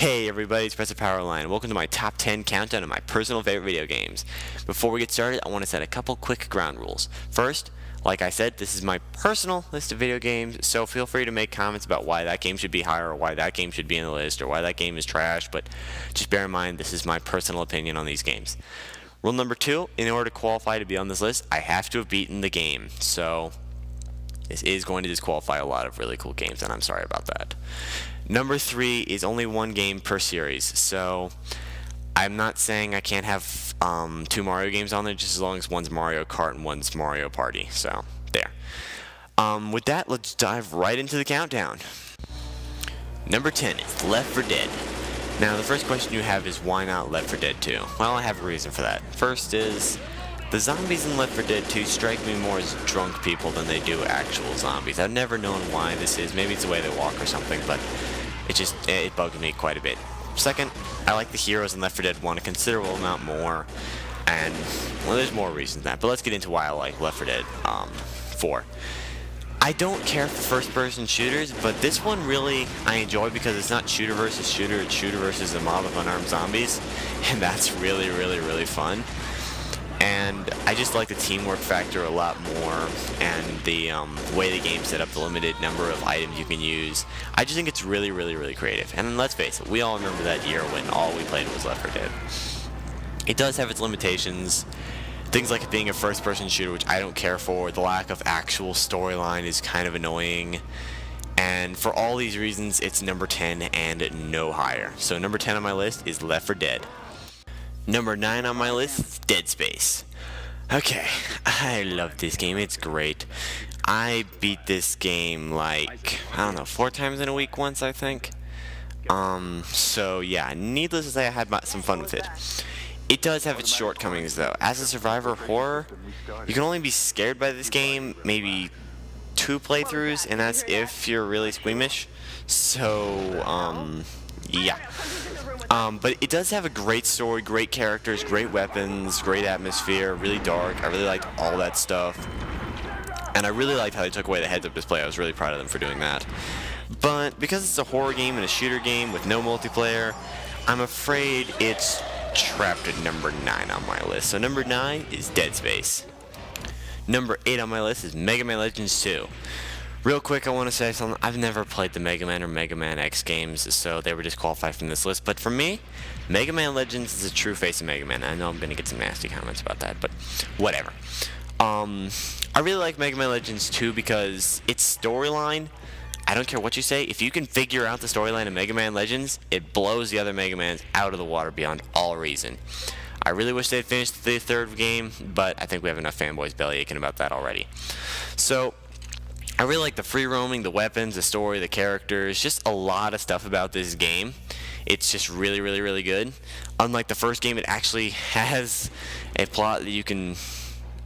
Hey everybody, it's Professor Powerline. Welcome to my top 10 countdown of my personal favorite video games. Before we get started, I want to set a couple quick ground rules. First, like I said, this is my personal list of video games, so feel free to make comments about why that game should be higher or why that game should be in the list or why that game is trash, but just bear in mind this is my personal opinion on these games. Rule number 2, in order to qualify to be on this list, I have to have beaten the game, so this is going to disqualify a lot of really cool games, and I'm sorry about that. Number 3 is only one game per series, so I'm not saying I can't have 2 Mario games on there just as long as one's Mario Kart and one's Mario Party, so there. With that, let's dive right into the countdown. Number 10 is Left 4 Dead. Now, the first question you have is why not Left 4 Dead 2? Well, I have a reason for that. First is, the zombies in Left 4 Dead 2 strike me more as drunk people than they do actual zombies. I've never known why this is. Maybe it's the way they walk or something, but it bugged me quite a bit. Second, I like the heroes in Left 4 Dead 1 a considerable amount more, and, well, there's more reasons than that, but let's get into why I like Left 4 Dead 4. I don't care for first-person shooters, but this one really I enjoy because it's not shooter versus shooter, it's shooter versus a mob of unarmed zombies, and that's really, really, really fun. And I just like the teamwork factor a lot more, and the way the game's set up, the limited number of items you can use. I just think it's really, really, really creative. And let's face it, we all remember that year when all we played was Left 4 Dead. It does have its limitations. Things like it being a first-person shooter, which I don't care for. The lack of actual storyline is kind of annoying. And for all these reasons, it's number 10 and no higher. So number 10 on my list is Left 4 Dead. Number 9 on my list is Dead Space. Okay, I love this game, it's great. I beat this game like, I don't know, 4 times in a week once, I think. So yeah, needless to say, I had some fun with it. It does have its shortcomings though. As a survivor horror, you can only be scared by this game maybe 2 playthroughs, and that's if you're really squeamish. So, yeah. But it does have a great story, great characters, great weapons, great atmosphere, really dark. I really liked all that stuff. And I really liked how they took away the heads-up display. I was really proud of them for doing that. But because it's a horror game and a shooter game with no multiplayer, I'm afraid it's trapped at number 9 on my list. So number 9 is Dead Space. Number 8 on my list is Mega Man Legends 2. Real quick, I want to say something. I've never played the Mega Man or Mega Man X games, so they were disqualified from this list. But for me, Mega Man Legends is a true face of Mega Man. I know I'm going to get some nasty comments about that, but whatever. I really like Mega Man Legends 2 because its storyline, I don't care what you say, if you can figure out the storyline of Mega Man Legends, it blows the other Mega Mans out of the water beyond all reason. I really wish they'd finished the 3rd game, but I think we have enough fanboys belly aching about that already. So I really like the free roaming, the weapons, the story, the characters, just a lot of stuff about this game. It's just really, really, really good. Unlike the first game, it actually has a plot that you can,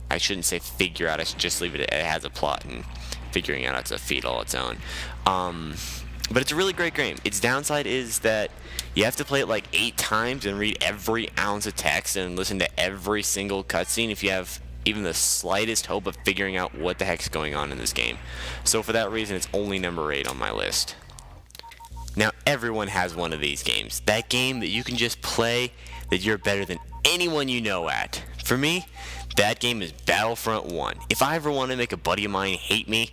I shouldn't say figure out, I should just leave it, it has a plot, and figuring out it's a feat all its own. But it's a really great game. Its downside is that you have to play it like 8 times and read every ounce of text and listen to every single cutscene if you have even the slightest hope of figuring out what the heck's going on in this game. So for that reason, it's only number 8 on my list. Now, everyone has one of these games. That game that you can just play that you're better than anyone you know at. For me, that game is Battlefront 1. If I ever want to make a buddy of mine hate me,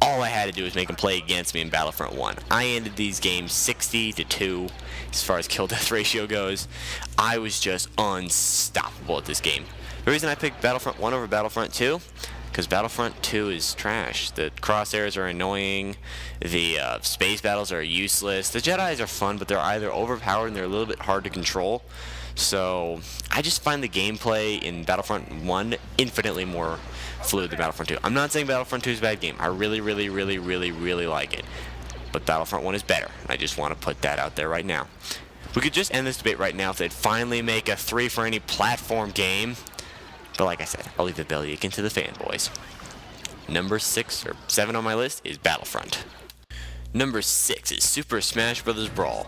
all I had to do was make him play against me in Battlefront 1. I ended these games 60-2 as far as kill-death ratio goes. I was just unstoppable at this game. The reason I picked Battlefront 1 over Battlefront 2, because Battlefront 2 is trash. The crosshairs are annoying, the space battles are useless. The Jedis are fun, but they're either overpowered and they're a little bit hard to control. So I just find the gameplay in Battlefront 1 infinitely more fluid than Battlefront 2. I'm not saying Battlefront 2 is a bad game. I really, really, really, really, really like it. But Battlefront 1 is better. I just want to put that out there right now. We could just end this debate right now if they'd finally make a 3 for any platform game. But like I said, I'll leave the belly aching to the fanboys. Number 6 or 7 on my list is Battlefront. Number 6 is Super Smash Bros. Brawl.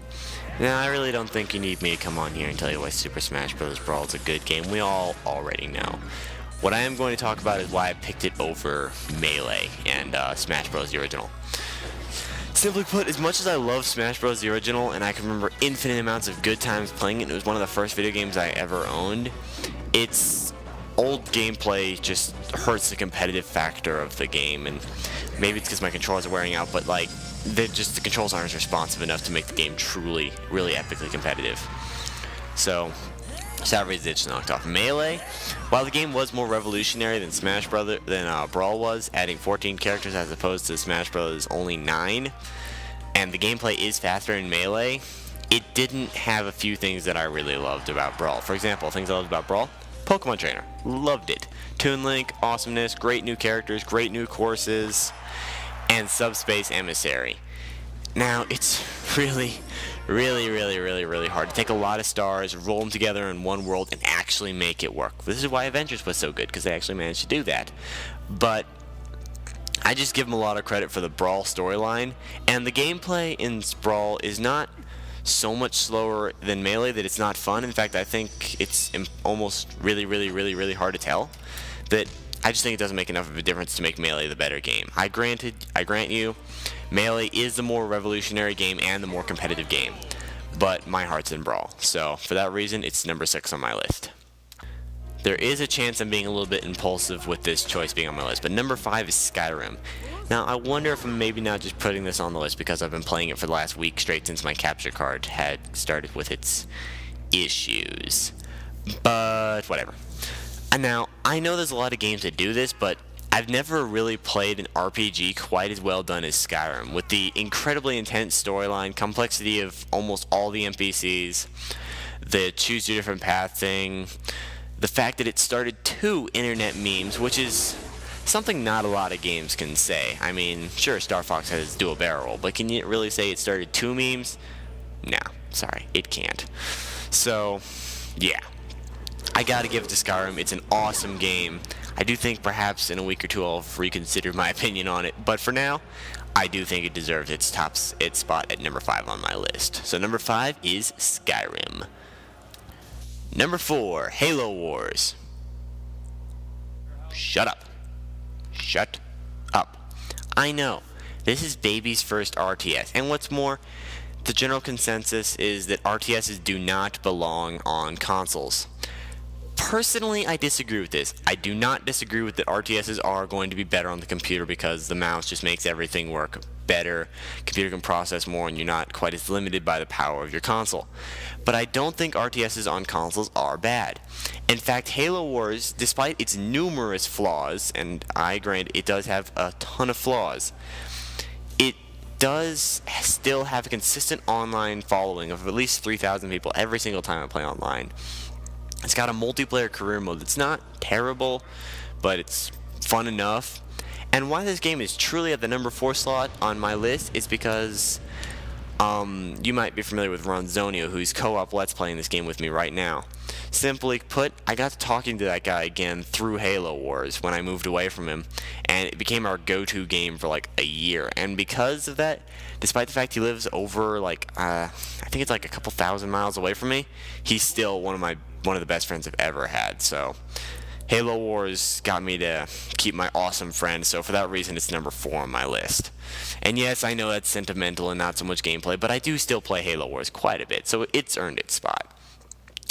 Now, I really don't think you need me to come on here and tell you why Super Smash Bros. Brawl is a good game. We all already know. What I am going to talk about is why I picked it over Melee and Smash Bros. The original. Simply put, as much as I love Smash Bros. The original, and I can remember infinite amounts of good times playing it, and it was one of the first video games I ever owned, its old gameplay just hurts the competitive factor of the game, and maybe it's because my controllers are wearing out, but like, the controls aren't responsive enough to make the game truly, really epically competitive. So, Saturdays just knocked off Melee. While the game was more revolutionary than Brawl was, adding 14 characters as opposed to Smash Bros. Only 9, and the gameplay is faster in Melee, it didn't have a few things that I really loved about Brawl. For example, things I loved about Brawl: Pokemon Trainer, loved it. Toon Link, awesomeness, great new characters, great new courses, and Subspace Emissary. Now, it's really hard to take a lot of stars, roll them together in one world, and actually make it work. This is why Avengers was so good, because they actually managed to do that. But I just give them a lot of credit for the Brawl storyline, and the gameplay in Brawl is not so much slower than Melee that it's not fun. In fact, I think it's almost really hard to tell. That I just think it doesn't make enough of a difference to make Melee the better game. I grant you, Melee is the more revolutionary game and the more competitive game, but my heart's in Brawl. So for that reason, it's number 6 on my list. There is a chance I'm being a little bit impulsive with this choice being on my list, but number 5 is Skyrim. Now, I wonder if I'm maybe not just putting this on the list because I've been playing it for the last week straight since my capture card had started with its issues. But whatever. And now, I know there's a lot of games that do this, but I've never really played an RPG quite as well done as Skyrim, with the incredibly intense storyline, complexity of almost all the NPCs, the choose your different path thing, the fact that it started 2 internet memes, which is something not a lot of games can say. I mean, sure, Star Fox has dual barrel, but can you really say it started 2 memes? No, sorry, it can't. So, yeah. I gotta give it to Skyrim. It's an awesome game. I do think perhaps in a week or two I'll reconsider my opinion on it, but for now, I do think it deserves its spot at number 5 on my list. So number 5 is Skyrim. Number 4, Halo Wars. Shut up. Shut up. I know, this is baby's first RTS, and what's more, the general consensus is that RTSs do not belong on consoles. Personally, I disagree with this. I do not disagree with that RTSs are going to be better on the computer because the mouse just makes everything work better. Computer can process more and you're not quite as limited by the power of your console. But I don't think RTSs on consoles are bad. In fact, Halo Wars, despite its numerous flaws, and I grant it does have a ton of flaws, it does still have a consistent online following of at least 3,000 people every single time I play online. It's got a multiplayer career mode that's not terrible, but it's fun enough. And why this game is truly at the number 4 slot on my list is because you might be familiar with Ronzonio, who's co-op Let's Playing this game with me right now. Simply put, I got to talking to that guy again through Halo Wars when I moved away from him, and it became our go-to game for like a year. And because of that, despite the fact he lives over like I think it's like a couple thousand miles away from me, he's still one of the best friends I've ever had. So Halo Wars got me to keep my awesome friend, so for that reason it's number 4 on my list. And yes, I know that's sentimental and not so much gameplay, but I do still play Halo Wars quite a bit, so it's earned its spot.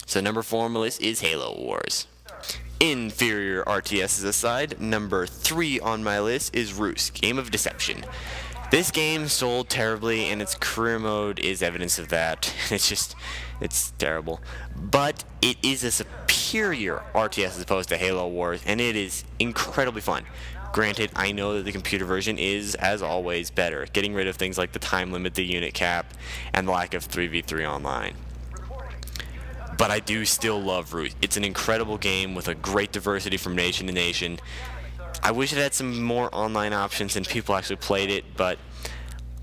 So number 4 on my list is Halo Wars. Inferior RTSs aside, number 3 on my list is Rus, Game of Deception. This game sold terribly, and its career mode is evidence of that. It's terrible. But it is a superior RTS as opposed to Halo Wars, and it is incredibly fun. Granted, I know that the computer version is, as always, better, getting rid of things like the time limit, the unit cap, and the lack of 3v3 online. But I do still love Rus. It's an incredible game with a great diversity from nation to nation. I wish it had some more online options and people actually played it, but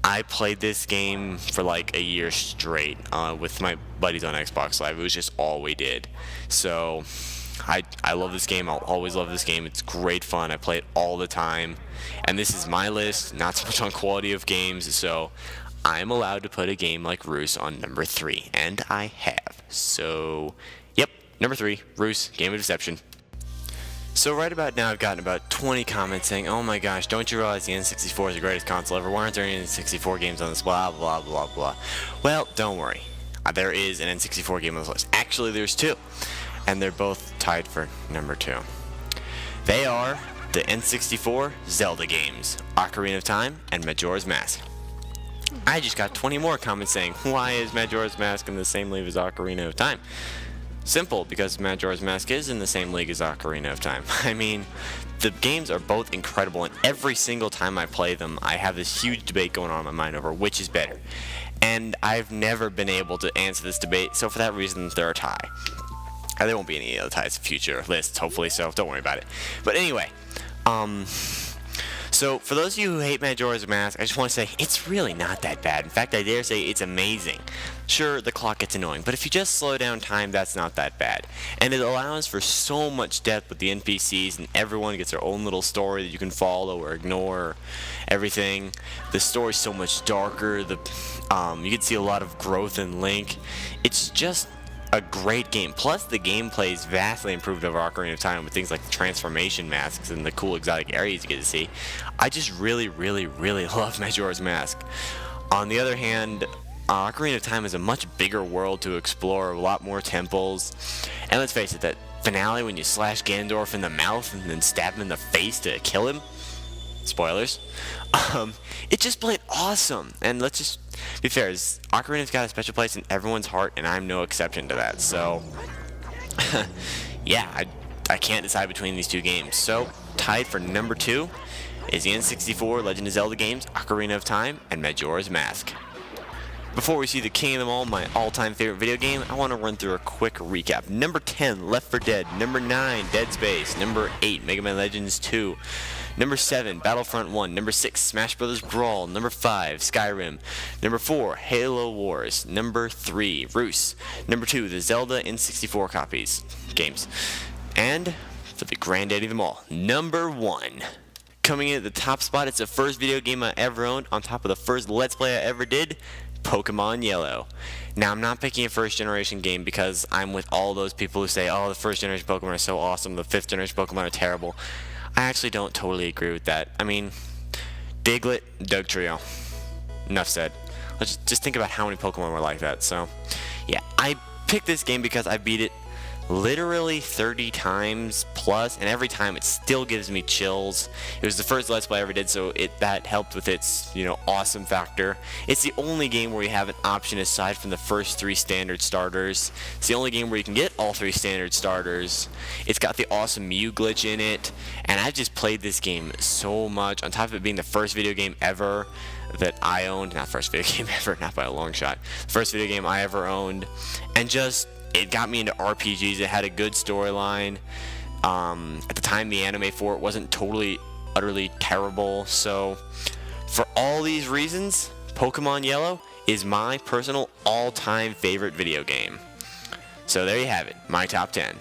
I played this game for like a year straight with my buddies on Xbox Live. It was just all we did. So I love this game. I'll always love this game. It's great fun. I play it all the time. And this is my list, not so much on quality of games, so I'm allowed to put a game like Rus on number 3, and I have. So, yep, number 3, Rus, Game of Deception. So right about now I've gotten about 20 comments saying, oh my gosh, don't you realize the N64 is the greatest console ever? Why aren't there any N64 games on this? Blah, blah, blah, blah. Well, don't worry. There is an N64 game on this list. Actually, there's two. And they're both tied for number 2. They are the N64 Zelda games, Ocarina of Time and Majora's Mask. I just got 20 more comments saying, why is Majora's Mask in the same league as Ocarina of Time? Simple, because Majora's Mask is in the same league as Ocarina of Time. I mean, the games are both incredible, and every single time I play them, I have this huge debate going on in my mind over which is better. And I've never been able to answer this debate, so for that reason, they're a tie. There won't be any other ties in future lists, hopefully, so don't worry about it. But anyway, so for those of you who hate Majora's Mask, I just want to say it's really not that bad. In fact, I dare say it's amazing. Sure, the clock gets annoying, but if you just slow down time, that's not that bad. And it allows for so much depth with the NPCs, and everyone gets their own little story that you can follow or ignore, or everything. The story's so much darker. You can see a lot of growth in Link. It's just a great game. Plus, the gameplay is vastly improved over Ocarina of Time with things like the transformation masks and the cool exotic areas you get to see. I just really, really, really love Majora's Mask. On the other hand, Ocarina of Time is a much bigger world to explore, a lot more temples. And let's face it, that finale when you slash Ganondorf in the mouth and then stab him in the face to kill him, spoilers, it just played awesome. And let's just be fair, Ocarina's got a special place in everyone's heart, and I'm no exception to that. So, yeah, I can't decide between these two games. So, tied for number 2 is the N64 Legend of Zelda games, Ocarina of Time, and Majora's Mask. Before we see the king of them all, my all-time favorite video game, I want to run through a quick recap. Number 10, Left 4 Dead. Number 9, Dead Space. Number 8, Mega Man Legends 2. Number 7, Battlefront 1. Number 6, Smash Bros. Brawl. Number 5, Skyrim. Number 4, Halo Wars. Number 3, Roost. Number 2, the Zelda N64 games. And for the granddaddy of them all, number 1. Coming in at the top spot, it's the first video game I ever owned, on top of the first Let's Play I ever did, Pokemon Yellow. Now, I'm not picking a first generation game because I'm with all those people who say, oh, the first generation Pokemon are so awesome, the 5th generation Pokemon are terrible. I actually don't totally agree with that. I mean, Diglett, Dugtrio. Enough said. Let's just think about how many Pokemon were like that. So, yeah, I picked this game because I beat it literally 30 times plus, and every time it still gives me chills. It was the first Let's Play I ever did, so that helped with its, awesome factor. It's the only game where you have an option aside from the first 3 standard starters. It's the only game where you can get all 3 standard starters. It's got the awesome Mew glitch in it, and I've just played this game so much, on top of it being the first video game ever that I owned. Not first video game ever, not by a long shot. First video game I ever owned, and just it got me into RPGs. It had a good storyline. At the time, the anime for it wasn't utterly terrible. So, for all these reasons, Pokemon Yellow is my personal all-time favorite video game. So there you have it, my top 10.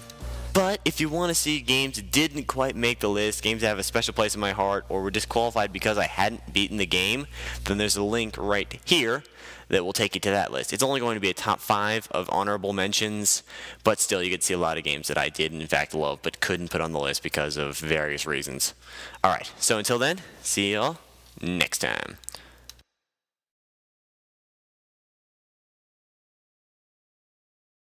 But if you want to see games that didn't quite make the list, games that have a special place in my heart, or were disqualified because I hadn't beaten the game, then there's a link right here that will take you to that list. It's only going to be a top 5 of honorable mentions, but still you could see a lot of games that I did in fact love but couldn't put on the list because of various reasons. Alright, so until then, see y'all next time.